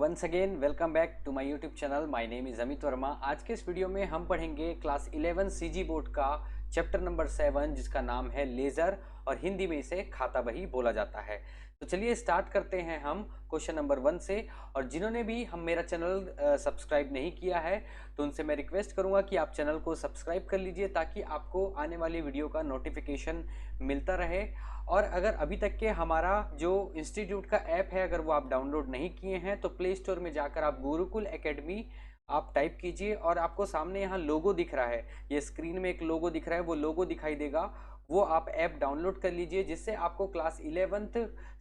Once again welcome back to my YouTube channel. My name is Amit Verma. आज के इस video में हम पढ़ेंगे क्लास 11 सीजी बोर्ड का चैप्टर नंबर 7 जिसका नाम है लेज़र और हिंदी में इसे खाता बही बोला जाता है। तो चलिए स्टार्ट करते हैं हम क्वेश्चन नंबर 1 से। और जिन्होंने भी हम मेरा चैनल सब्सक्राइब नहीं किया है तो उनसे मैं रिक्वेस्ट करूंगा कि आप चैनल को सब्सक्राइब कर लीजिए ताकि आपको आने वाली वीडियो का नोटिफिकेशन मिलता रहे। और अगर अभी तक के हमारा जो इंस्टीट्यूट का ऐप है अगर वो आप डाउनलोड नहीं किए हैं तो प्ले स्टोर में जाकर आप गुरुकुल एकेडमी आप टाइप कीजिए और आपको सामने यहाँ लोगो दिख रहा है, ये स्क्रीन में एक लोगो दिख रहा है, वो लोगो दिखाई देगा, वो आप ऐप डाउनलोड कर लीजिए जिससे आपको क्लास 11th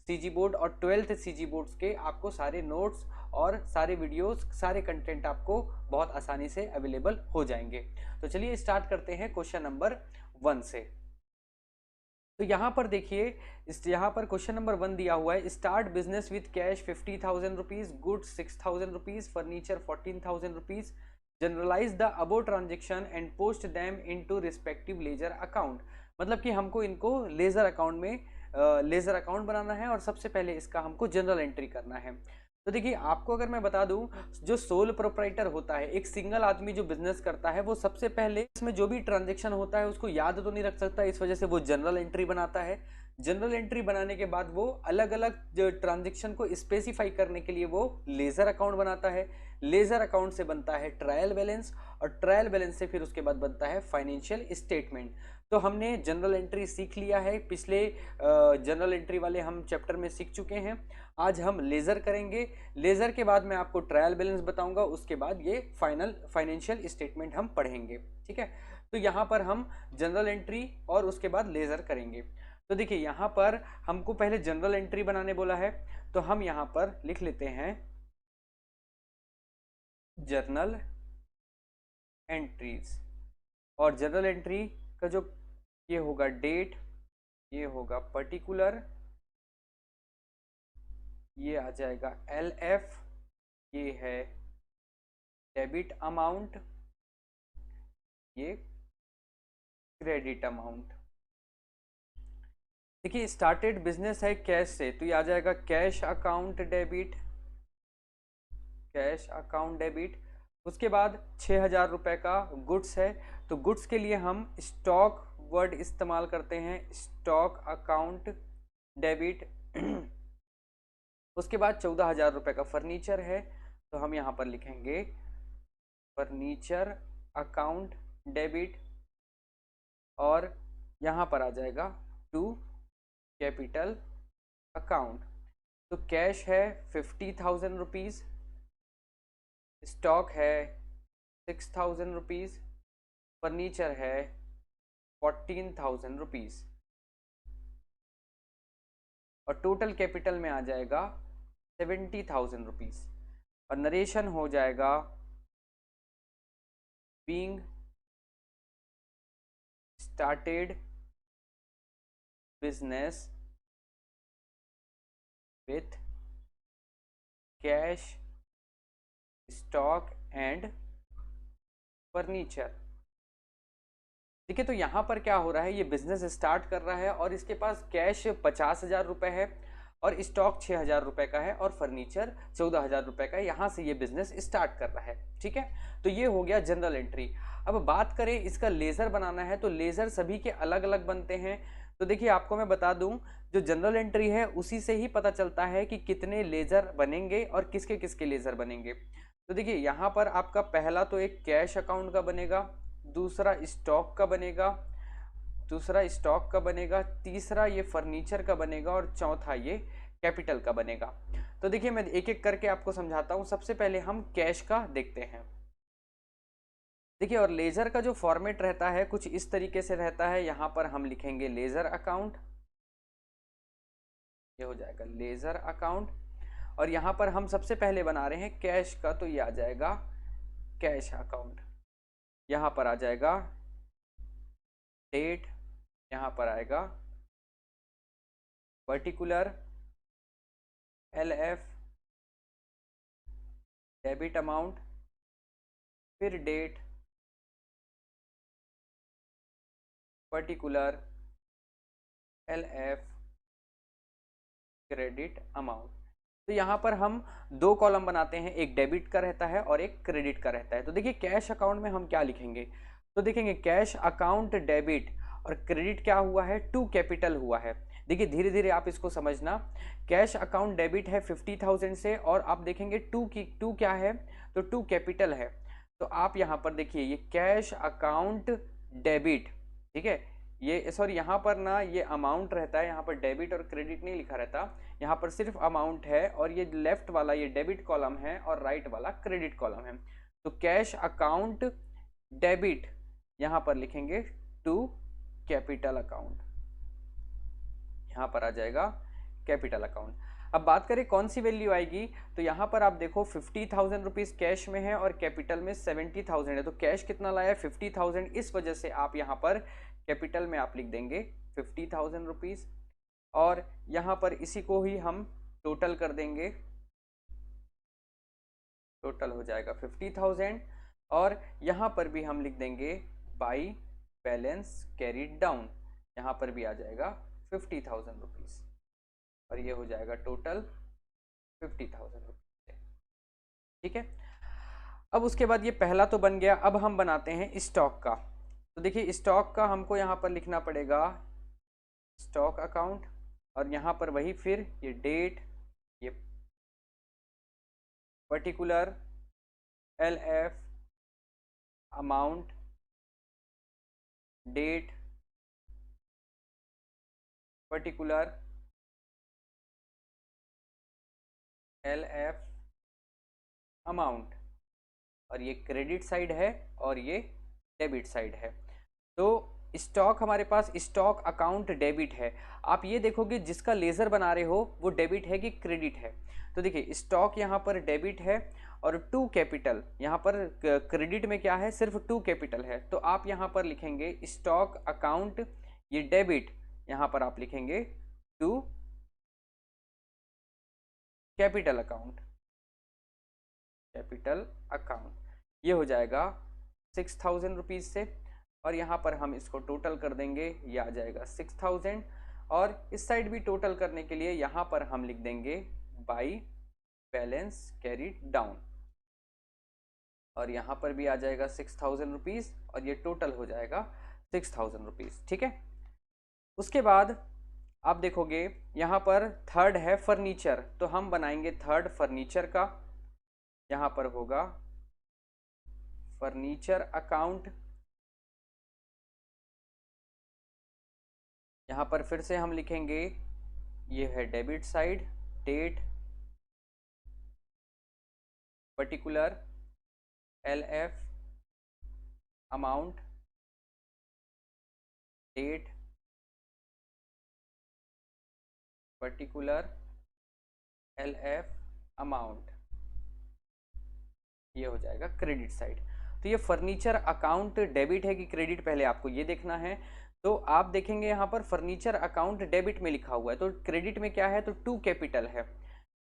सीजी बोर्ड और 12th सीजी बोर्ड्स के आपको सारे नोट्स और सारे वीडियोस सारे कंटेंट आपको बहुत आसानी से अवेलेबल हो जाएंगे। तो चलिए स्टार्ट करते हैं क्वेश्चन नंबर 1 से। तो यहाँ पर देखिए, इस यहाँ पर क्वेश्चन नंबर 1 दिया हुआ है, start business with cash 50,000 rupees, goods 6,000 rupees, furniture 14,000 rupees, journalise the above transaction and post them into respective ledger account. मतलब कि हमको इनको लेजर अकाउंट में लेजर अकाउंट बनाना है और सबसे पहले इसका हमको जनरल एंट्री करना है। तो देखिए आपको अगर मैं बता दूं, जो सोल प्रोप्राइटर होता है, एक सिंगल आदमी जो बिजनेस करता है, वो सबसे पहले इसमें जो भी ट्रांजेक्शन होता है उसको याद तो नहीं रख सकता, इस वजह से वो जनरल एंट्री बनाता है। जनरल एंट्री बनाने के बाद वो अलग अलग ट्रांजेक्शन को स्पेसिफाई करने के लिए वो लेजर अकाउंट बनाता है। लेजर अकाउंट से बनता है ट्रायल बैलेंस और ट्रायल बैलेंस से फिर उसके बाद बनता है फाइनेंशियल स्टेटमेंट। तो हमने जनरल एंट्री सीख लिया है, पिछले जनरल एंट्री वाले हम चैप्टर में सीख चुके हैं। आज हम लेजर करेंगे, लेजर के बाद मैं आपको ट्रायल बैलेंस बताऊंगा, उसके बाद ये फाइनेंशियल स्टेटमेंट हम पढ़ेंगे। ठीक है, तो यहाँ पर हम जनरल एंट्री और उसके बाद लेजर करेंगे। तो देखिए यहाँ पर हमको पहले जनरल एंट्री बनाने बोला है, तो हम यहाँ पर लिख लेते हैं जर्नल एंट्रीज। और जनरल एंट्री का जो ये होगा डेट, ये होगा पर्टिकुलर, ये आ जाएगा LF, ये है डेबिट अमाउंट, ये क्रेडिट अमाउंट। देखिए स्टार्टेड बिजनेस है कैश से, तो ये आ जाएगा cash account debit, cash account debit. उसके बाद 6,000 रुपए का गुड्स है, तो गुड्स के लिए हम स्टॉक वर्ड इस्तेमाल करते हैं, स्टॉक अकाउंट डेबिट। उसके बाद 14,000 रुपए का फर्नीचर है, तो हम यहाँ पर लिखेंगे फर्नीचर अकाउंट डेबिट। और यहाँ पर आ जाएगा टू कैपिटल अकाउंट। तो कैश है 50,000 रुपीज़, स्टॉक है 6,000 रुपीज़, फर्नीचर है 14,000 रुपीज़, और टोटल कैपिटल में आ जाएगा 70,000 रुपीज़। और नरेशन हो जाएगा being started business with cash, stock and furniture. देखिए तो यहाँ पर क्या हो रहा है, ये बिजनेस स्टार्ट कर रहा है और इसके पास कैश 50,000 रुपए है और स्टॉक 6,000 रुपए का है और फर्नीचर 14,000 रुपए का है। यहाँ से ये बिजनेस स्टार्ट कर रहा है। ठीक है, तो ये हो गया जनरल एंट्री। अब बात करें इसका लेजर बनाना है, तो लेजर सभी के अलग अलग बनते हैं। तो देखिए आपको मैं बता दूं, जो जनरल एंट्री है उसी से ही पता चलता है कि कितने लेजर बनेंगे और किसके किसके लेजर बनेंगे। तो देखिए यहाँ पर आपका पहला तो एक कैश अकाउंट का बनेगा, दूसरा स्टॉक का बनेगा, तीसरा ये फर्नीचर का बनेगा और चौथा ये कैपिटल का बनेगा। तो देखिए मैं एक एक करके आपको समझाता हूं। सबसे पहले हम कैश का देखते हैं। देखिए और लेजर का जो फॉर्मेट रहता है कुछ इस तरीके से रहता है। यहाँ पर हम लिखेंगे लेजर अकाउंट, ये हो जाएगा लेजर अकाउंट। और यहाँ पर हम सबसे पहले बना रहे हैं कैश का, तो ये आ जाएगा कैश अकाउंट। यहाँ पर आ जाएगा डेट, यहाँ पर आएगा पर्टिकुलर, LF, डेबिट अमाउंट, फिर date, particular, LF, credit amount. तो यहाँ पर हम दो कॉलम बनाते हैं, एक डेबिट का रहता है और एक क्रेडिट का रहता है। तो देखिए कैश अकाउंट में हम क्या लिखेंगे, तो देखेंगे कैश अकाउंट डेबिट और क्रेडिट क्या हुआ है, टू कैपिटल हुआ है। देखिए धीरे धीरे आप इसको समझना, कैश अकाउंट डेबिट है 50,000 से, और आप देखेंगे टू क्या है, तो टू कैपिटल है। तो आप यहाँ पर देखिए ये कैश अकाउंट डेबिट, ठीक है, ये सॉरी यहाँ पर ना ये अमाउंट रहता है, यहाँ पर डेबिट और क्रेडिट नहीं लिखा रहता, यहाँ पर सिर्फ अमाउंट है, और ये लेफ्ट वाला ये डेबिट कॉलम है और राइट वाला क्रेडिट कॉलम है। तो कैश अकाउंट डेबिट यहाँ पर लिखेंगे टू कैपिटल अकाउंट, यहाँ पर आ जाएगा कैपिटल अकाउंट। अब बात करें कौन सी वैल्यू आएगी, तो यहाँ पर आप देखो 50,000 रुपीज़ कैश में है और कैपिटल में 70,000 है। तो कैश कितना लाया है, 50,000, इस वजह से आप यहाँ पर कैपिटल में आप लिख देंगे 50,000 रुपीज़, और यहाँ पर इसी को ही हम टोटल कर देंगे, टोटल हो जाएगा 50,000, और यहाँ पर भी हम लिख देंगे बाई बैलेंस कैरीड डाउन, यहाँ पर भी आ जाएगा 50,000 रुपीज़, और ये हो जाएगा टोटल 50,000 रुपीज़। ठीक है, अब उसके बाद ये पहला तो बन गया। अब हम बनाते हैं स्टॉक का। तो देखिए स्टॉक का हमको यहाँ पर लिखना पड़ेगा स्टॉक अकाउंट, और यहाँ पर वही फिर ये डेट, ये particular, LF, amount, date, particular, LF, amount, और ये क्रेडिट साइड है और ये डेबिट साइड है। तो स्टॉक हमारे पास स्टॉक अकाउंट डेबिट है। आप ये देखोगे जिसका लेजर बना रहे हो वो डेबिट है कि क्रेडिट है। तो देखिए स्टॉक यहाँ पर डेबिट है, और टू कैपिटल यहाँ पर क्रेडिट में क्या है, सिर्फ टू कैपिटल है। तो आप यहाँ पर लिखेंगे स्टॉक अकाउंट, ये डेबिट, यहाँ पर आप लिखेंगे to capital account, capital account, ये हो जाएगा 6,000 रुपीज़ से, और यहाँ पर हम इसको टोटल कर देंगे, ये आ जाएगा 6,000, और इस साइड भी टोटल करने के लिए यहाँ पर हम लिख देंगे बाई बैलेंस कैरीड डाउन, और यहाँ पर भी आ जाएगा 6,000 रुपीज़, और ये टोटल हो जाएगा 6,000 रुपीज़। ठीक है, उसके बाद आप देखोगे यहाँ पर थर्ड है फर्नीचर, तो हम बनाएंगे थर्ड फर्नीचर का, यहाँ पर होगा फर्नीचर अकाउंट, यहाँ पर फिर से हम लिखेंगे, ये है debit side, date, particular, LF, amount, date, particular, LF, amount, ये हो जाएगा क्रेडिट साइड। तो ये फर्नीचर अकाउंट डेबिट है कि क्रेडिट, पहले आपको ये देखना है। तो आप देखेंगे यहाँ पर फर्नीचर अकाउंट डेबिट में लिखा हुआ है, तो क्रेडिट में क्या है, तो टू कैपिटल है।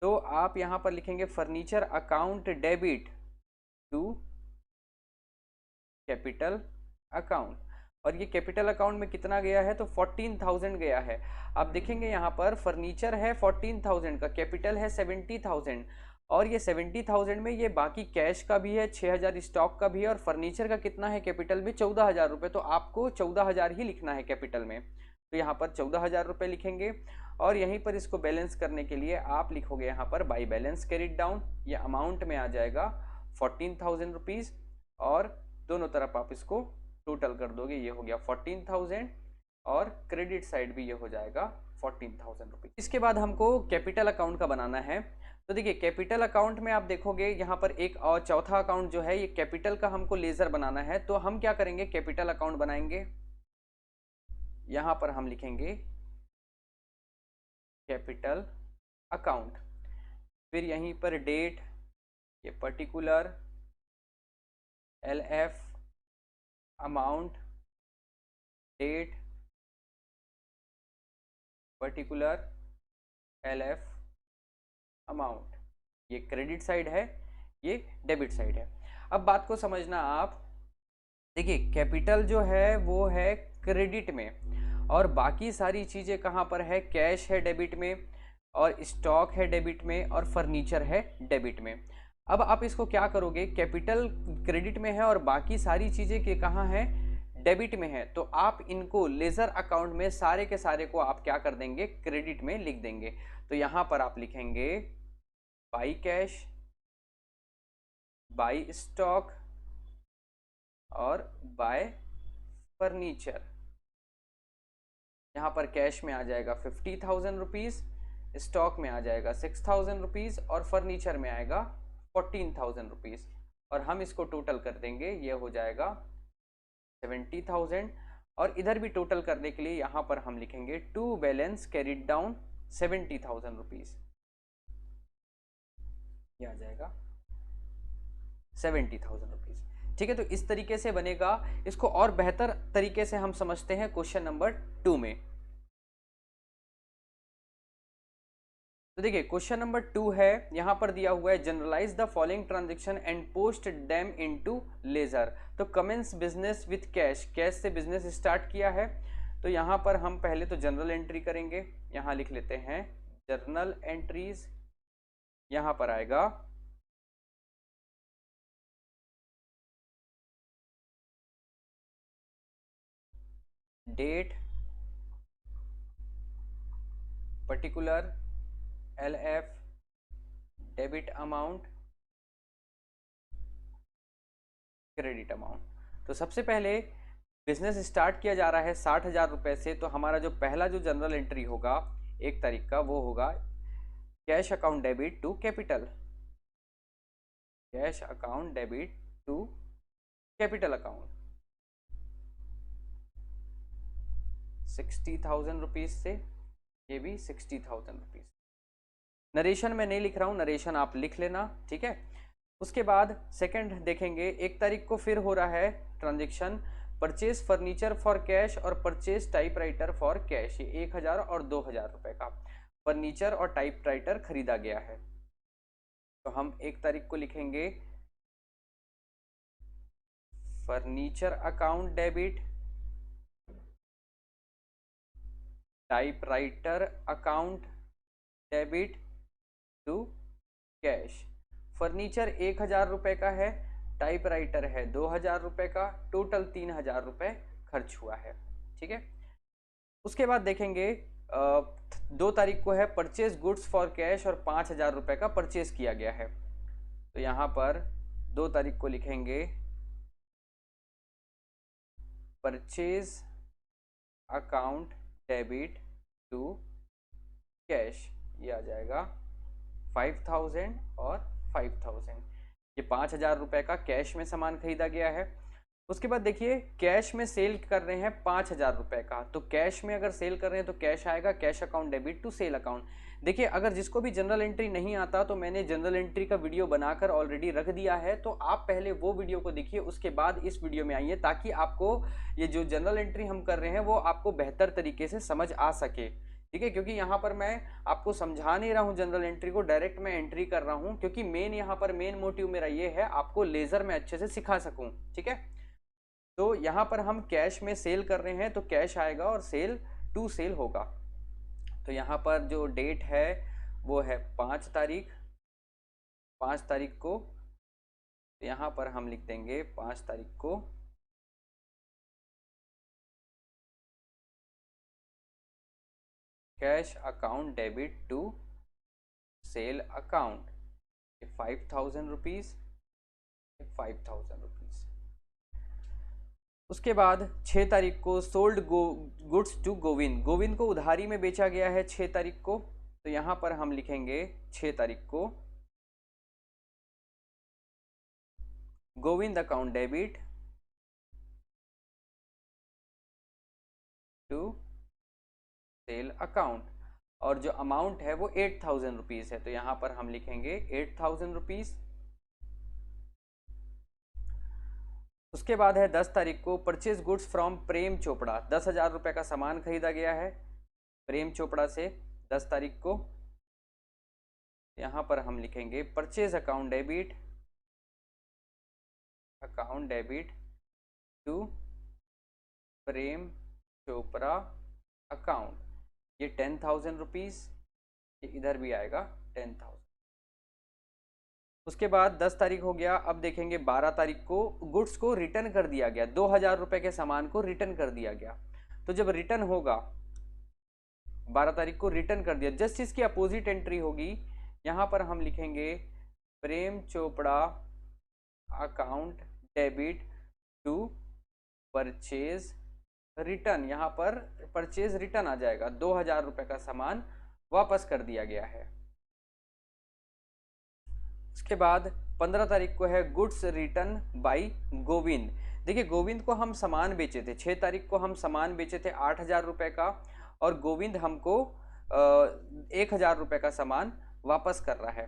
तो आप यहाँ पर लिखेंगे furniture account debit to capital account, और ये कैपिटल अकाउंट में कितना गया है, तो 14,000 गया है। आप देखेंगे यहाँ पर फर्नीचर है 14,000 का, कैपिटल है 70,000, और ये 70,000 में ये बाकी कैश का भी है 6,000, स्टॉक का भी है, और फर्नीचर का कितना है कैपिटल में 14,000 रुपये। तो आपको 14,000 ही लिखना है कैपिटल में, तो यहाँ पर 14,000 रुपये लिखेंगे, और यहीं पर इसको बैलेंस करने के लिए आप लिखोगे यहाँ पर बाई बैलेंस कैरिड डाउन, ये अमाउंट में आ जाएगा 14,000 रुपीज़, और दोनों तरफ आप इसको टोटल कर दोगे, ये हो गया 14,000, और क्रेडिट साइड भी ये हो जाएगा 14,000 रुपीज़। इसके बाद हमको कैपिटल अकाउंट का बनाना है। तो देखिए कैपिटल अकाउंट में आप देखोगे यहाँ पर एक और चौथा अकाउंट जो है, ये कैपिटल का हमको लेजर बनाना है। तो हम क्या करेंगे, कैपिटल अकाउंट बनाएंगे, यहाँ पर हम लिखेंगे कैपिटल अकाउंट, फिर यहीं पर डेट, ये particular, LF, amount, date, particular, LF, amount, ये क्रेडिट साइड है, ये डेबिट साइड है। अब बात को समझना आप, देखिए कैपिटल जो है वो है क्रेडिट में, और बाकी सारी चीज़ें कहाँ पर है, कैश है डेबिट में, और स्टॉक है डेबिट में और फर्नीचर है डेबिट में। अब आप इसको क्या करोगे, कैपिटल क्रेडिट में है और बाकी सारी चीज़ें के कहाँ हैं, डेबिट में है, तो आप इनको लेजर अकाउंट में सारे के सारे को आप क्या कर देंगे, क्रेडिट में लिख देंगे। तो यहां पर आप लिखेंगे बाई कैश, बाई स्टॉक और बाय फर्नीचर। यहाँ पर कैश में आ जाएगा 50,000 रुपीज़, स्टॉक में आ जाएगा 6,000 रुपीज़ और फर्नीचर में आएगा 14,000 रुपीज़। और हम इसको टोटल कर देंगे, ये हो जाएगा 70,000। और इधर भी टोटल करने के लिए यहाँ पर हम लिखेंगे to balance carried down 70,000 rupees, ये आ जाएगा 70,000 रुपीज़। ठीक है, तो इस तरीके से बनेगा। इसको और बेहतर तरीके से हम समझते हैं क्वेश्चन नंबर 2 में। तो देखिए क्वेश्चन नंबर 2 है, यहां पर दिया हुआ है journalise the following transaction and post them into ledger. तो commences business with cash, cash से बिजनेस स्टार्ट किया है। तो यहां पर हम पहले तो जनरल एंट्री करेंगे, यहां लिख लेते हैं जर्नल एंट्रीज। यहां पर आएगा date, particular, LF, debit amount, credit amount. तो सबसे पहले बिजनेस स्टार्ट किया जा रहा है 60,000 रुपए से, तो हमारा जो पहला जो जनरल एंट्री होगा 1 तारीख का, वो होगा cash account debit to capital, cash account debit to capital account 60,000 rupees से, ये भी 60,000 रुपीज। नरेशन में नहीं लिख रहा हूं, नरेशन आप लिख लेना, ठीक है। उसके बाद सेकंड देखेंगे, 1 तारीख को फिर हो रहा है transaction purchase furniture for cash और परचेज टाइपराइटर फॉर कैश। ये 1,000 और 2,000 रुपए का फर्नीचर और टाइपराइटर खरीदा गया है। तो हम 1 तारीख को लिखेंगे furniture account debit, typewriter account debit to cash. Furniture 1,000 रुपए का है, टाइपराइटर है 2,000 रुपए का, टोटल 3,000 रुपए खर्च हुआ है, ठीक है। उसके बाद देखेंगे 2 तारीख को है परचेज गुड्स फॉर कैश और 5,000 रुपए का परचेज किया गया है। तो यहां पर 2 तारीख को लिखेंगे purchase account debit to cash, ये आ जाएगा 5,000 और 5,000। ये 5,000 रुपए का कैश में सामान खरीदा गया है। उसके बाद देखिए कैश में सेल कर रहे हैं 5,000 रुपए का, तो कैश में अगर सेल कर रहे हैं तो कैश आएगा cash account debit to sale account. देखिए अगर जिसको भी जनरल एंट्री नहीं आता तो मैंने जनरल एंट्री का वीडियो बनाकर ऑलरेडी रख दिया है, तो आप पहले वो वीडियो को देखिए, उसके बाद इस वीडियो में आइए, ताकि आपको ये जो जनरल एंट्री हम कर रहे हैं वो आपको बेहतर तरीके से समझ आ सके, ठीक है। क्योंकि यहाँ पर मैं आपको समझा नहीं रहा हूँ जनरल एंट्री को, डायरेक्ट मैं एंट्री कर रहा हूँ, क्योंकि मेन यहाँ पर मेन मोटिव मेरा ये है आपको लेजर में अच्छे से सिखा सकूँ, ठीक है। तो यहाँ पर हम कैश में सेल कर रहे हैं तो कैश आएगा और सेल टू सेल होगा। तो यहाँ पर जो डेट है वो है 5 तारीख, 5 तारीख को, तो यहाँ पर हम लिख देंगे 5 तारीख को cash account debit to sale account 5,000 rupees, 5,000 rupees. उसके बाद 6 तारीख को sold goods to Govind, Govind को उधारी में बेचा गया है 6 तारीख को। तो यहां पर हम लिखेंगे 6 तारीख को Govind account debit to sale account, और जो अमाउंट है वो 8,000 रुपीज है, तो यहां पर हम लिखेंगे 8,000 रुपीज। उसके बाद है 10 तारीख को purchase goods from Prem Chopra, 10,000 रुपए का सामान खरीदा गया है प्रेम चोपड़ा से 10 तारीख को। यहां पर हम लिखेंगे purchase account debit, account debit to Prem Chopra account, ये 10,000 रुपीज। ये इधर भी आएगा 10,000। उसके बाद 10 तारीख हो गया। अब देखेंगे 12 तारीख को गुड्स को रिटर्न कर दिया गया, 2,000 रुपए के सामान को रिटर्न कर दिया गया। तो जब रिटर्न होगा 12 तारीख को रिटर्न कर दिया, जस्ट इसकी अपोजिट एंट्री होगी। यहां पर हम लिखेंगे Prem Chopra account debit to purchase return. यहां पर परचेज रिटर्न आ जाएगा, 2,000 रुपए का सामान वापस कर दिया गया है। उसके बाद 15 तारीख को है गुड्स रिटर्न बाई गोविंद। देखिए गोविंद को हम सामान बेचे थे, 6 तारीख को हम सामान बेचे थे 8,000 रुपए का, और गोविंद हमको 1,000 रुपए का सामान वापस कर रहा है।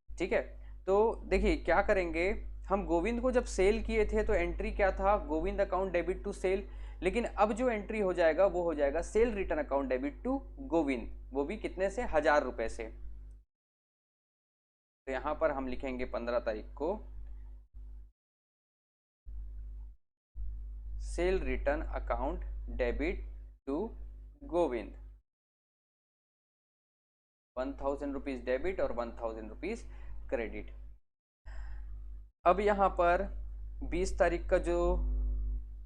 ठीक है, तो देखिए क्या करेंगे, हम गोविंद को जब सेल किए थे तो एंट्री क्या था, Govind account debit to sale. लेकिन अब जो एंट्री हो जाएगा वो हो जाएगा sale return account debit to Govind, वो भी कितने से, 1,000 रुपए से। तो यहां पर हम लिखेंगे 15 तारीख को sale return account debit to Govind, 1,000 rupees debit और 1,000 रुपीज क्रेडिट। अब यहां पर 20 तारीख का जो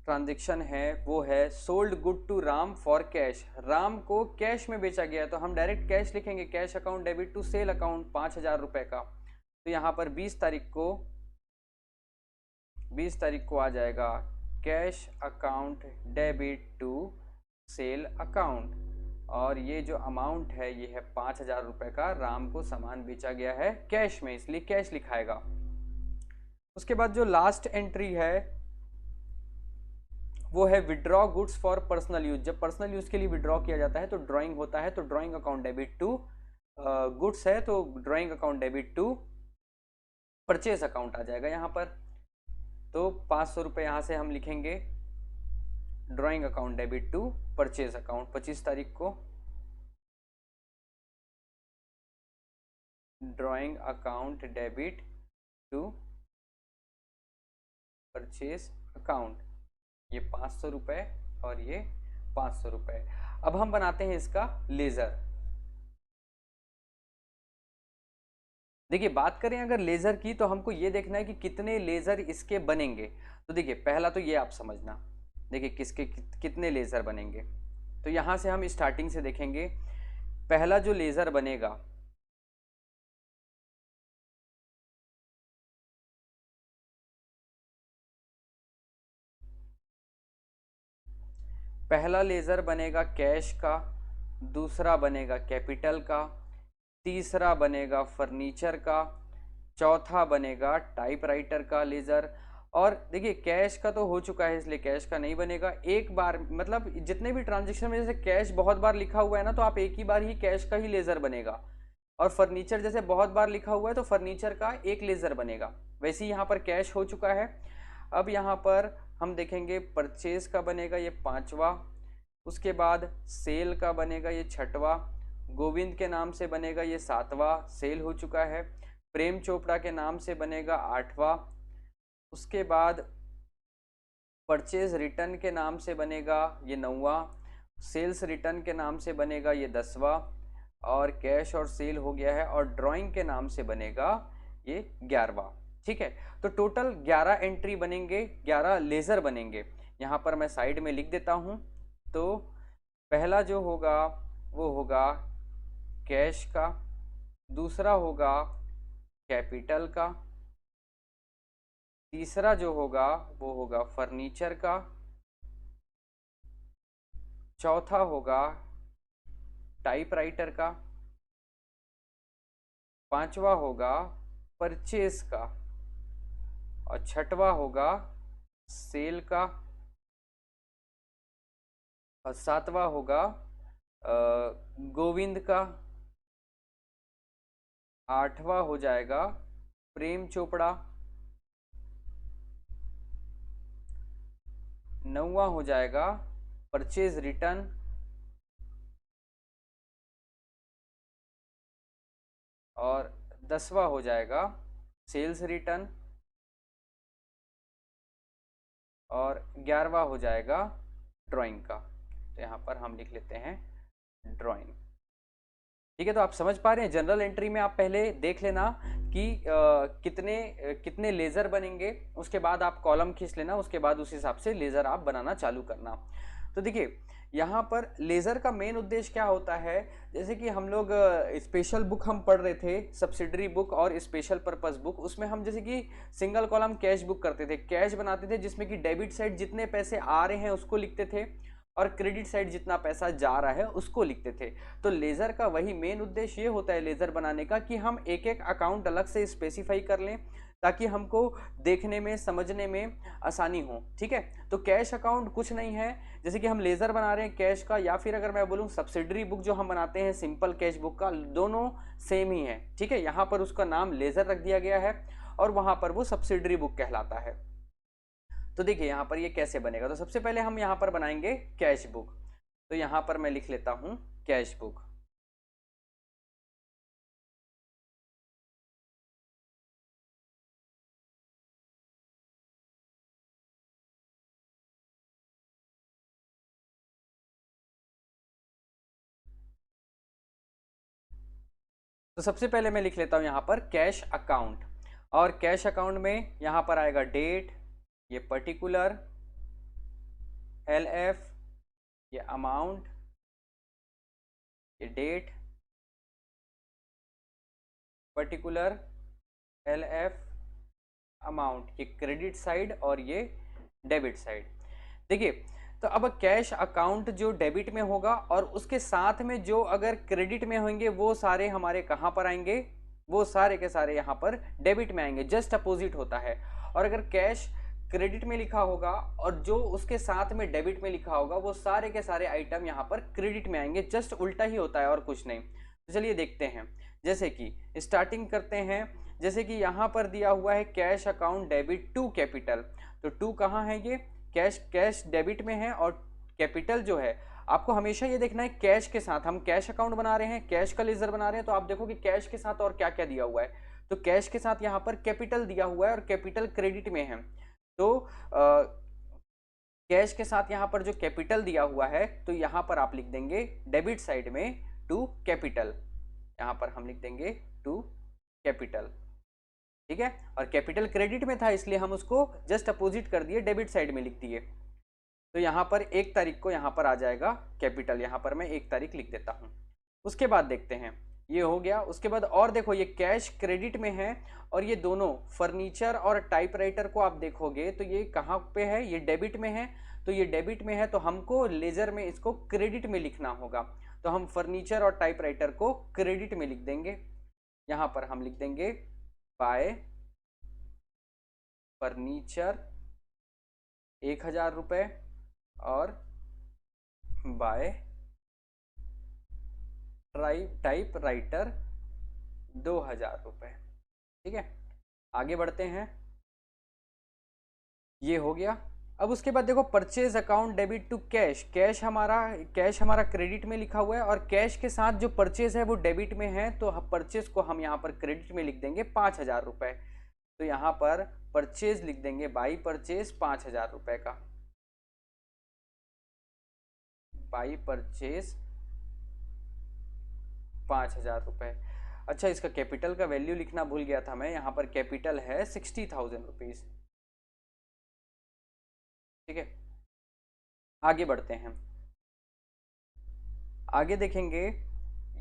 ट्रांजेक्शन है वो है sold good to Ram for cash. Ram को कैश में बेचा गया, तो हम डायरेक्ट कैश लिखेंगे, cash account debit to sale account 5,000 रुपए का। तो यहाँ पर 20 तारीख को आ जाएगा cash account debit to sale account, और ये जो अमाउंट है ये है 5,000 रुपए का। राम को सामान बेचा गया है कैश में, इसलिए कैश लिखाएगा। उसके बाद जो लास्ट एंट्री है वो है withdraw goods for personal use. जब पर्सनल यूज के लिए विड्रॉ किया जाता है तो ड्रॉइंग होता है, तो drawing account debit to goods है तो drawing account debit to purchase account आ जाएगा यहाँ पर। तो 500 रुपये यहाँ से हम लिखेंगे drawing account debit to purchase account 25 तारीख को। Drawing account debit to purchase account, ये 500 रुपये और ये 500 रुपये। अब हम बनाते हैं इसका लेजर। देखिए बात करें अगर लेजर की तो हमको ये देखना है कि कितने लेजर इसके बनेंगे। तो देखिए पहला तो ये आप समझना, देखिए किसके कितने लेजर बनेंगे। तो यहां से हम स्टार्टिंग से देखेंगे, पहला जो लेजर बनेगा पहला लेजर बनेगा कैश का, दूसरा बनेगा कैपिटल का, तीसरा बनेगा फर्नीचर का, चौथा बनेगा टाइपराइटर का लेजर। और देखिए कैश का तो हो चुका है इसलिए कैश का नहीं बनेगा। एक बार मतलब जितने भी ट्रांजेक्शन में जैसे कैश बहुत बार लिखा हुआ है ना, तो आप एक ही बार ही कैश का ही लेजर बनेगा। और फर्नीचर जैसे बहुत बार लिखा हुआ है तो फर्नीचर का एक लेजर बनेगा। वैसे ही यहाँ पर कैश हो चुका है। अब यहाँ पर हम देखेंगे परचेज का बनेगा ये 5वां, उसके बाद सेल का बनेगा ये 6वां, गोविंद के नाम से बनेगा ये 7वां, सेल हो चुका है। प्रेम चोपड़ा के नाम से बनेगा 8वां, उसके बाद परचेज रिटर्न के नाम से बनेगा ये 9वां, सेल्स रिटर्न के नाम से बनेगा ये 10वां, और कैश और सेल हो गया है, और ड्राइंग के नाम से बनेगा ये 11वां। ठीक है, तो टोटल 11 एंट्री बनेंगे, 11 लेजर बनेंगे। यहाँ पर मैं साइड में लिख देता हूँ। तो पहला जो होगा वो होगा कैश का, दूसरा होगा कैपिटल का, तीसरा जो होगा वो होगा फर्नीचर का, चौथा होगा टाइपराइटर का, पांचवा होगा परचेज का, और छठवां होगा सेल का, और सातवां होगा गोविंद का, आठवां हो जाएगा प्रेम चोपड़ा, नौवां हो जाएगा परचेज रिटर्न, और 10वां हो जाएगा सेल्स रिटर्न, और 11वां हो जाएगा ड्राइंग का। तो यहाँ पर हम लिख लेते हैं ड्राइंग। ठीक है, तो आप समझ पा रहे हैं, जनरल एंट्री में आप पहले देख लेना कि कितने लेज़र बनेंगे, उसके बाद आप कॉलम खींच लेना, उसके बाद उस हिसाब से लेज़र आप बनाना चालू करना। तो देखिए यहाँ पर लेज़र का मेन उद्देश्य क्या होता है, जैसे कि हम लोग स्पेशल बुक हम पढ़ रहे थे, सब्सिडरी बुक और स्पेशल पर्पस बुक, उसमें हम जैसे कि सिंगल कॉलम कैश बुक करते थे, कैश बनाते थे जिसमें कि डेबिट साइड जितने पैसे आ रहे हैं उसको लिखते थे और क्रेडिट साइड जितना पैसा जा रहा है उसको लिखते थे। तो लेज़र का वही मेन उद्देश्य ये होता है लेज़र बनाने का कि हम एक एक अकाउंट अलग से स्पेसिफाई कर लें ताकि हमको देखने में समझने में आसानी हो। ठीक है, तो कैश अकाउंट कुछ नहीं है, जैसे कि हम लेज़र बना रहे हैं कैश का, या फिर अगर मैं बोलूँ सब्सिडरी बुक जो हम बनाते हैं सिंपल कैश बुक का, दोनों सेम ही है। ठीक है, यहाँ पर उसका नाम लेज़र रख दिया गया है और वहाँ पर वो सब्सिडरी बुक कहलाता है। तो देखिए यहाँ पर ये कैसे बनेगा, तो सबसे पहले हम यहाँ पर बनाएंगे कैश बुक। तो यहाँ पर मैं लिख लेता हूँ कैश बुक। तो सबसे पहले मैं लिख लेता हूँ यहाँ पर कैश अकाउंट, और कैश अकाउंट में यहाँ पर आएगा डेट, ये पर्टिकुलर, LF, ये अमाउंट, ये डेट, पर्टिकुलर, LF, अमाउंट, ये क्रेडिट साइड और ये डेबिट साइड। देखिए तो अब कैश अकाउंट जो डेबिट में होगा और उसके साथ में जो अगर क्रेडिट में होंगे वो सारे हमारे कहाँ पर आएंगे, वो सारे के सारे यहाँ पर डेबिट में आएंगे, जस्ट अपोजिट होता है। और अगर कैश क्रेडिट में लिखा होगा और जो उसके साथ में डेबिट में लिखा होगा वो सारे के सारे आइटम यहाँ पर क्रेडिट में आएंगे, जस्ट उल्टा ही होता है और कुछ नहीं। तो चलिए देखते हैं, जैसे कि स्टार्टिंग करते हैं, जैसे कि यहाँ पर दिया हुआ है cash account debit to capital. तो टू कहाँ है, ये कैश डेबिट में है और कैपिटल जो है आपको हमेशा ये देखना है कैश के साथ। हम कैश अकाउंट बना रहे हैं, कैश का लेजर बना रहे हैं, तो आप देखो कि कैश के साथ और क्या क्या दिया हुआ है। तो कैश के साथ यहाँ पर कैपिटल दिया हुआ है और कैपिटल क्रेडिट में है। तो कैश के साथ यहाँ पर जो कैपिटल दिया हुआ है तो यहाँ पर आप लिख देंगे डेबिट साइड में टू कैपिटल, यहाँ पर हम लिख देंगे टू कैपिटल। ठीक है, और कैपिटल क्रेडिट में था इसलिए हम उसको जस्ट अपोजिट कर दिए, डेबिट साइड में लिख दिए। तो यहाँ पर 1 तारीख को यहाँ पर आ जाएगा कैपिटल, यहाँ पर मैं 1 तारीख लिख देता हूँ। उसके बाद देखते हैं, ये हो गया। उसके बाद और देखो ये कैश क्रेडिट में है और ये दोनों फर्नीचर और टाइपराइटर को आप देखोगे तो ये कहाँ पे है, ये डेबिट में है। तो ये डेबिट में है तो हमको लेजर में इसको क्रेडिट में लिखना होगा। तो हम फर्नीचर और टाइपराइटर को क्रेडिट में लिख देंगे, यहाँ पर हम लिख देंगे बाय फर्नीचर 1000 रुपये और बाय टाइप राइटर 2000 रुपये। ठीक है, आगे बढ़ते हैं, ये हो गया। अब उसके बाद देखो purchase account debit to cash, cash हमारा क्रेडिट में लिखा हुआ है और कैश के साथ जो परचेज है वो डेबिट में है। तो परचेज को हम यहाँ पर क्रेडिट में लिख देंगे 5000 रुपये। तो यहाँ पर परचेज लिख देंगे बाई परचेज 5000 रुपये का, बाई परचेज 5000 रुपये। अच्छा, इसका कैपिटल का वैल्यू लिखना भूल गया था मैं, यहाँ पर कैपिटल है 60,000 रुपीज़। ठीक है, आगे बढ़ते हैं, आगे देखेंगे।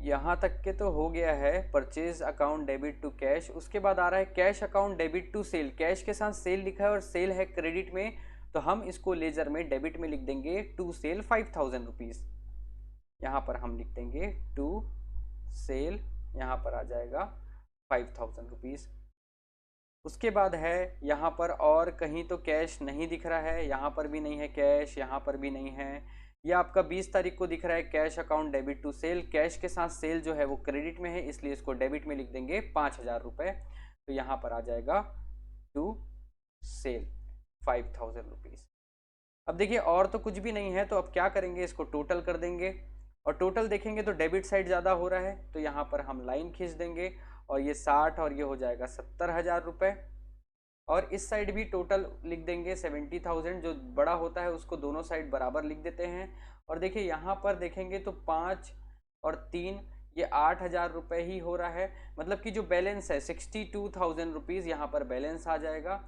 यहाँ तक के तो हो गया है purchase account debit to cash. उसके बाद आ रहा है cash account debit to sale, cash के साथ सेल लिखा है और सेल है क्रेडिट में, तो हम इसको लेजर में डेबिट में लिख देंगे टू सेल 5000 रुपीज़। यहाँ पर हम लिख देंगे टू सेल, यहाँ पर आ जाएगा 5000 रुपीज़। उसके बाद है यहाँ पर और कहीं तो कैश नहीं दिख रहा है, यहाँ पर भी नहीं है कैश, यहाँ पर भी नहीं है। यह आपका 20 तारीख को दिख रहा है cash account debit to sale, cash के साथ सेल जो है वो क्रेडिट में है इसलिए इसको डेबिट में लिख देंगे 5000 रुपये। तो यहाँ पर आ जाएगा टू सेल 5000 रुपीज़। अब देखिए और तो कुछ भी नहीं है, तो अब क्या करेंगे, इसको टोटल कर देंगे और टोटल देखेंगे तो डेबिट साइड ज़्यादा हो रहा है तो यहाँ पर हम लाइन खींच देंगे और ये 60 और ये हो जाएगा 70,000 रुपये। और इस साइड भी टोटल लिख देंगे 70,000, जो बड़ा होता है उसको दोनों साइड बराबर लिख देते हैं। और देखिए यहाँ पर देखेंगे तो 5 और 3 ये 8,000 रुपये ही हो रहा है। मतलब कि जो बैलेंस है 62,000 रुपीज़ यहाँ पर बैलेंस आ जाएगा।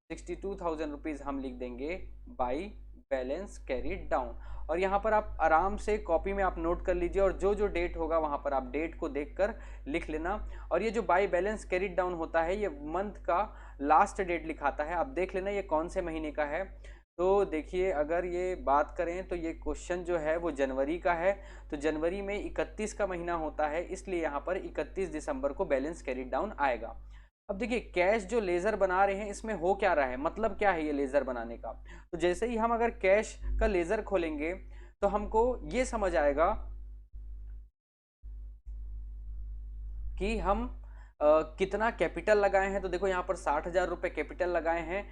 62,000 रुपीज़ हम लिख देंगे बाई बैलेंस कैरीड डाउन। और यहाँ पर आप आराम से कॉपी में आप नोट कर लीजिए और जो जो डेट होगा वहाँ पर आप डेट को देखकर लिख लेना। और ये जो बाई बैलेंस कैरीड डाउन होता है ये मंथ का लास्ट डेट लिखाता है। आप देख लेना ये कौन से महीने का है। तो देखिए अगर ये बात करें तो ये क्वेश्चन जो है वो जनवरी का है। तो जनवरी में 31 का महीना होता है, इसलिए यहाँ पर 31 दिसंबर को बैलेंस कैरीड डाउन आएगा। अब देखिए कैश जो लेजर बना रहे हैं इसमें हो क्या रहा है, मतलब क्या है ये लेजर बनाने का। तो जैसे ही हम अगर कैश का लेजर खोलेंगे तो हमको ये समझ आएगा कि हम कितना कैपिटल लगाए हैं। तो देखो यहाँ पर 60,000 रुपये कैपिटल लगाए हैं,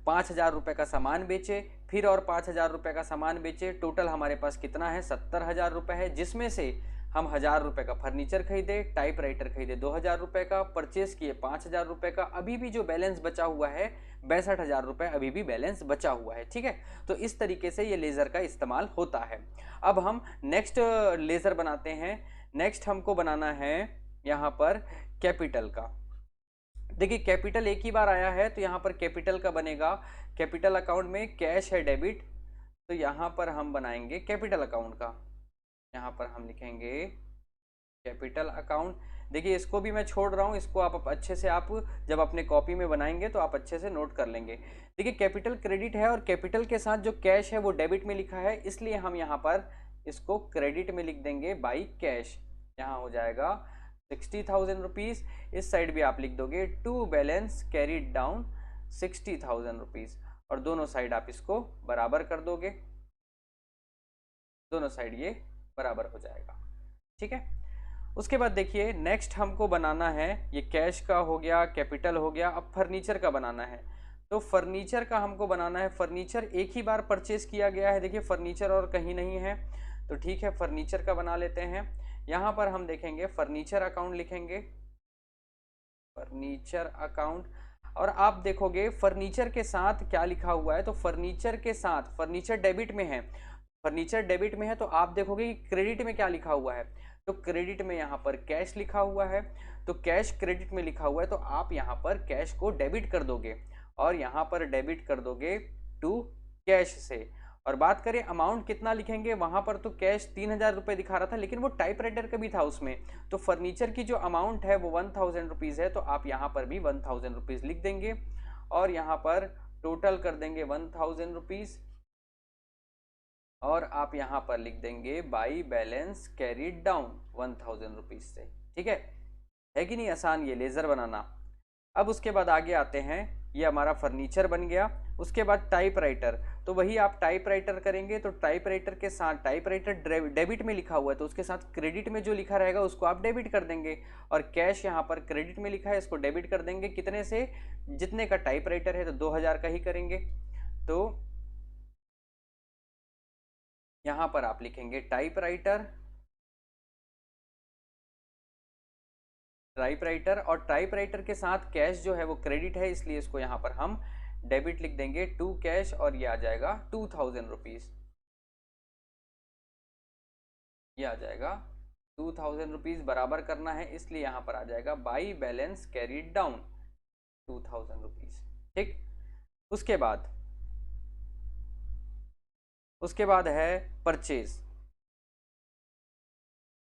5,000 रुपये का सामान बेचे, फिर और 5,000 रुपये का सामान बेचे, टोटल हमारे पास कितना है 70,000 रुपये है, जिसमें से हम 1,000 रुपये का फर्नीचर खरीदे, टाइपराइटर खरीदे 2,000 रुपये का, परचेस किए 5,000 रुपये का, अभी भी जो बैलेंस बचा हुआ है 62,000 रुपये अभी भी बैलेंस बचा हुआ है। ठीक है, तो इस तरीके से ये लेज़र का इस्तेमाल होता है। अब हम नेक्स्ट लेज़र बनाते हैं। नेक्स्ट हमको बनाना है यहाँ पर कैपिटल का। देखिए कैपिटल एक ही बार आया है तो यहाँ पर कैपिटल का बनेगा, कैपिटल अकाउंट में कैश है डेबिट, तो यहाँ पर हम बनाएंगे कैपिटल अकाउंट का। यहाँ पर हम लिखेंगे कैपिटल अकाउंट। देखिए इसको भी मैं छोड़ रहा हूँ, इसको आप अच्छे से आप जब अपने कॉपी में बनाएंगे तो आप अच्छे से नोट कर लेंगे। देखिए कैपिटल क्रेडिट है और कैपिटल के साथ जो कैश है वो डेबिट में लिखा है, इसलिए हम यहाँ पर इसको क्रेडिट में लिख देंगे बाई कैश। यहाँ हो जाएगा 60,000 रुपीज़। इस साइड भी आप लिख दोगे to balance carried down 60,000 rupees, और दोनों साइड आप इसको बराबर कर दोगे, दोनों साइड ये बराबर हो जाएगा। ठीक है, उसके बाद देखिए नेक्स्ट हमको बनाना है, ये कैश का हो गया, कैपिटल हो गया, अब फर्नीचर का बनाना है। तो फर्नीचर का हमको बनाना है, फर्नीचर एक ही बार परचेज किया गया है, देखिए फर्नीचर और कहीं नहीं है, तो ठीक है फर्नीचर का बना लेते हैं। यहाँ पर हम देखेंगे फर्नीचर अकाउंट लिखेंगे, फर्नीचर अकाउंट, और आप देखोगे फर्नीचर के साथ क्या लिखा हुआ है। तो फर्नीचर के साथ, फर्नीचर डेबिट में है, फर्नीचर डेबिट में है, तो आप देखोगे कि क्रेडिट में क्या लिखा हुआ है। तो क्रेडिट में यहाँ पर कैश लिखा हुआ है, तो कैश क्रेडिट में लिखा हुआ है, तो आप यहाँ पर कैश को डेबिट कर दोगे और यहाँ पर डेबिट कर दोगे टू कैश से। और बात करें अमाउंट कितना लिखेंगे, वहां पर तो कैश 3,000 रुपये दिखा रहा था, लेकिन वो टाइपराइटर का भी था उसमें, तो फर्नीचर की जो अमाउंट है वो 1,000 रुपीज़ है, तो आप यहाँ पर भी 1,000 रुपीज़ लिख देंगे और यहाँ पर टोटल कर देंगे 1,000 रुपीज़, और आप यहाँ पर लिख देंगे by balance carried down 1,000 rupees से। ठीक है कि नहीं आसान ये लेज़र बनाना। अब उसके बाद आगे आते हैं, ये हमारा फर्नीचर बन गया। उसके बाद टाइपराइटर, तो वही आप टाइपराइटर करेंगे, तो टाइपराइटर के साथ, टाइपराइटर डेबिट में लिखा हुआ है तो उसके साथ क्रेडिट में जो लिखा रहेगा उसको आप डेबिट कर देंगे, और कैश यहाँ पर क्रेडिट में लिखा है इसको डेबिट कर देंगे। कितने से, जितने का टाइपराइटर है तो 2,000 का ही करेंगे। तो यहाँ पर आप लिखेंगे टाइपराइटर, टाइपराइटर, और टाइपराइटर के साथ कैश जो है वो क्रेडिट है, इसलिए इसको यहाँ पर हम डेबिट लिख देंगे टू कैश, और ये आ जाएगा 2,000 रुपीज़, ये आ जाएगा 2,000 रुपीज़ बराबर करना है, इसलिए यहाँ पर आ जाएगा by balance carried down 2,000 rupees. ठीक, उसके बाद है परचेज,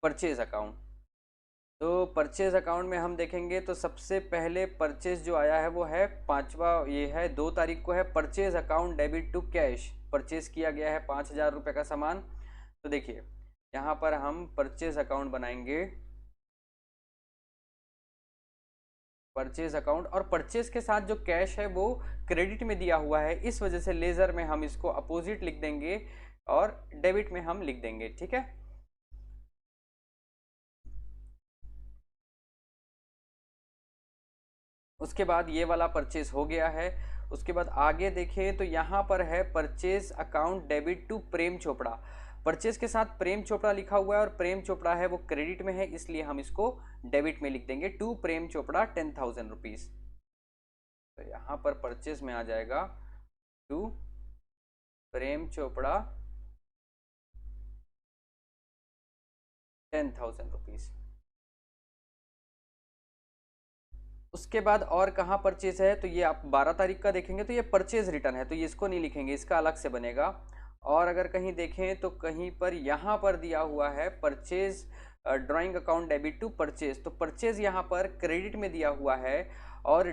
परचेज अकाउंट। तो परचेज अकाउंट में हम देखेंगे तो सबसे पहले परचेज जो आया है वो है पांचवा, ये है 2 तारीख को है, purchase account debit to cash. Purchase किया गया है 5,000 रुपये का सामान। तो देखिए यहाँ पर हम परचेज अकाउंट बनाएंगे, परचेज अकाउंट, और परचेज के साथ जो कैश है वो क्रेडिट में दिया हुआ है, इस वजह से लेजर में हम इसको अपोजिट लिख देंगे और डेबिट में हम लिख देंगे। ठीक है, उसके बाद ये वाला परचेज हो गया है। उसके बाद आगे देखें तो यहाँ पर है purchase account debit to Prem Chopra. Purchase के साथ प्रेम चोपड़ा लिखा हुआ है और प्रेम चोपड़ा है वो क्रेडिट में है, इसलिए हम इसको डेबिट में लिख देंगे टू प्रेम चोपड़ा 10,000 रुपीज़। तो यहाँ पर परचेज में आ जाएगा टू प्रेम चोपड़ा 10,000 रुपीज़। उसके बाद और कहाँ परचेज है, तो ये आप 12 तारीख का देखेंगे तो ये परचेज रिटर्न है, तो ये इसको नहीं लिखेंगे, इसका अलग से बनेगा। और अगर कहीं देखें तो कहीं पर यहाँ पर दिया हुआ है purchase drawing account debit to purchase, तो परचेज यहाँ पर क्रेडिट में दिया हुआ है और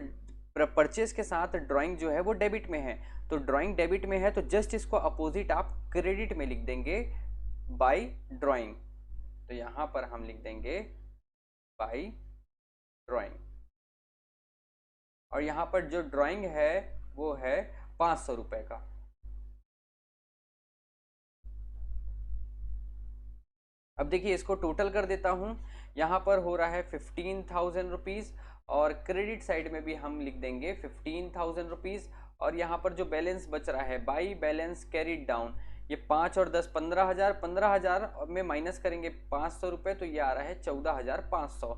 परचेज के साथ ड्राइंग जो है वो डेबिट में है, तो ड्राइंग डेबिट में है तो जस्ट इसको अपोजिट आप क्रेडिट में लिख देंगे बाय ड्राइंग, तो यहाँ पर हम लिख देंगे बाय ड्राइंग। और यहाँ पर जो ड्राइंग है वो है 500 रुपए का। अब देखिए इसको टोटल कर देता हूँ, यहाँ पर हो रहा है 15,000 रुपीज़ और क्रेडिट साइड में भी हम लिख देंगे 15,000 रुपीज़। और यहाँ पर जो बैलेंस बच रहा है बाई बैलेंस कैरिड डाउन, ये 5 और 10 15,000, 15,000 में माइनस करेंगे 500 रुपये, तो ये आ रहा है 14,500।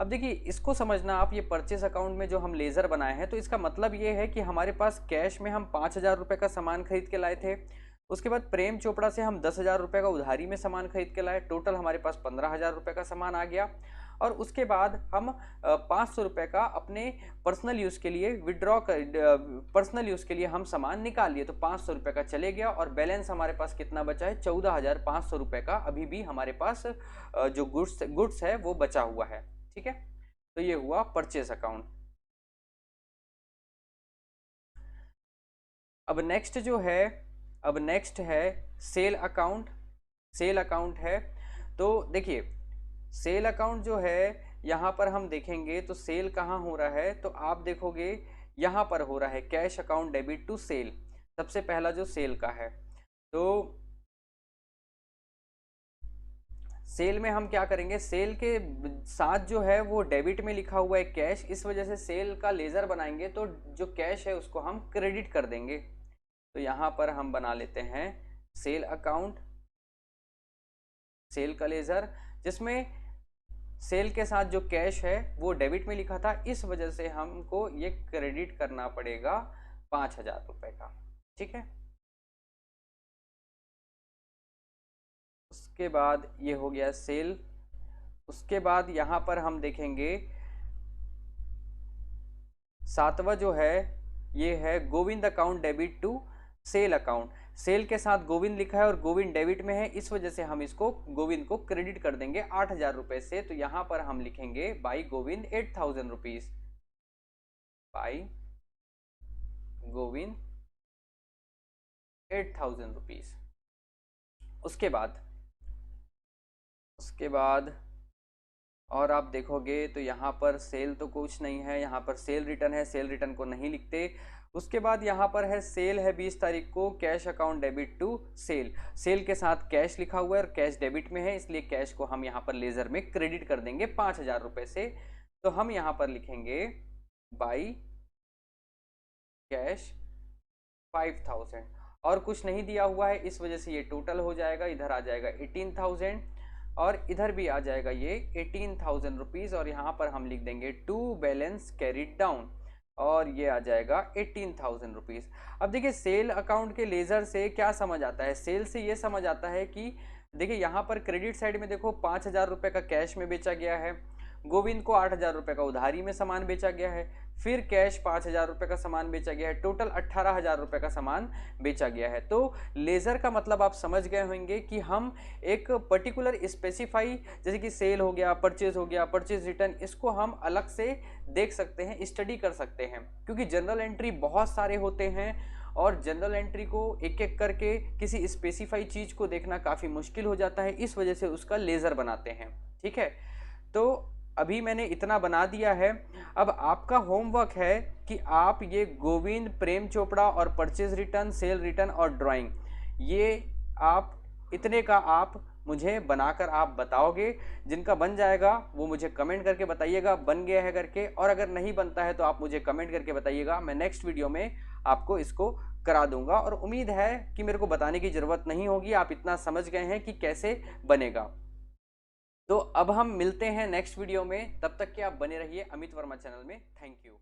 अब देखिए इसको समझना आप, ये परचेस अकाउंट में जो हम लेज़र बनाए हैं तो इसका मतलब ये है कि हमारे पास कैश में हम 5,000 रुपये का सामान खरीद के लाए थे, उसके बाद प्रेम चोपड़ा से हम 10,000 रुपये का उधारी में सामान खरीद के लाए, टोटल हमारे पास 15,000 रुपये का सामान आ गया। और उसके बाद हम 500 रुपये का अपने पर्सनल यूज़ के लिए पर्सनल यूज़ के लिए हम सामान निकाल लिए, तो 500 रुपये का चले गया और बैलेंस हमारे पास कितना बचा है 14,500 रुपये का अभी भी हमारे पास जो गुड्स है वो बचा हुआ है। ठीक है, तो ये हुआ परचेस अकाउंट। अब नेक्स्ट है सेल अकाउंट। सेल अकाउंट है तो देखिए सेल अकाउंट जो है यहाँ पर हम देखेंगे तो सेल कहाँ हो रहा है, तो आप देखोगे यहाँ पर हो रहा है cash account debit to sale, सबसे पहला जो सेल का है। तो सेल में हम क्या करेंगे, सेल के साथ जो है वो डेबिट में लिखा हुआ है कैश, इस वजह से सेल का लेज़र बनाएंगे तो जो कैश है उसको हम क्रेडिट कर देंगे। तो यहाँ पर हम बना लेते हैं सेल अकाउंट, सेल का लेज़र, जिसमें सेल के साथ जो कैश है वो डेबिट में लिखा था, इस वजह से हमको ये क्रेडिट करना पड़ेगा 5,000 रुपये का। ठीक है, उसके बाद ये हो गया सेल। उसके बाद यहाँ पर हम देखेंगे सातवां जो है ये है Govind account debit to sale account, sale के साथ गोविंद लिखा है और गोविंद डेबिट में है, इस वजह से हम इसको गोविंद को क्रेडिट कर देंगे 8,000 रुपये से, तो यहाँ पर हम लिखेंगे by Govind 8,000 rupees, by Govind 8,000 rupees. उसके बाद और आप देखोगे तो यहाँ पर सेल तो कुछ नहीं है, यहाँ पर सेल रिटर्न है, सेल रिटर्न को नहीं लिखते। उसके बाद यहाँ पर है सेल है 20 तारीख को, cash account debit to sale, sale के साथ कैश लिखा हुआ है और कैश डेबिट में है, इसलिए कैश को हम यहाँ पर लेज़र में क्रेडिट कर देंगे 5,000 रुपये से, तो हम यहाँ पर लिखेंगे बाई कैश 5,000 और कुछ नहीं दिया हुआ है, इस वजह से ये टोटल हो जाएगा, इधर आ जाएगा 18,000 और इधर भी आ जाएगा ये 18,000 रुपीज़, और यहाँ पर हम लिख देंगे टू बैलेंस कैरिड डाउन और ये आ जाएगा 18,000 रुपीज़। अब देखिए सेल अकाउंट के लेज़र से क्या समझ आता है, सेल से ये समझ आता है कि देखिए यहाँ पर क्रेडिट साइड में देखो 5,000 रुपये का कैश में बेचा गया है, गोविंद को 8,000 रुपये का उधारी में सामान बेचा गया है, फिर कैश 5,000 रुपये का सामान बेचा गया है, टोटल 18,000 रुपये का सामान बेचा गया है। तो लेज़र का मतलब आप समझ गए होंगे कि हम एक पर्टिकुलर स्पेसिफाई, जैसे कि सेल हो गया, परचेज रिटर्न, इसको हम अलग से देख सकते हैं, स्टडी कर सकते हैं, क्योंकि जनरल एंट्री बहुत सारे होते हैं और जनरल एंट्री को एक एक करके किसी स्पेसिफाई चीज़ को देखना काफ़ी मुश्किल हो जाता है, इस वजह से उसका लेज़र बनाते हैं। ठीक है, तो अभी मैंने इतना बना दिया है, अब आपका होमवर्क है कि आप ये गोविंद, प्रेम चोपड़ा और परचेज रिटर्न, सेल रिटर्न और ड्राइंग, ये आप इतने का आप मुझे बनाकर आप बताओगे, जिनका बन जाएगा वो मुझे कमेंट करके बताइएगा बन गया है करके, और अगर नहीं बनता है तो आप मुझे कमेंट करके बताइएगा, मैं नेक्स्ट वीडियो में आपको इसको करा दूंगा। और उम्मीद है कि मेरे को बताने की ज़रूरत नहीं होगी, आप इतना समझ गए हैं कि कैसे बनेगा। तो अब हम मिलते हैं नेक्स्ट वीडियो में, तब तक के आप बने रहिए अमित वर्मा चैनल में। Thank you.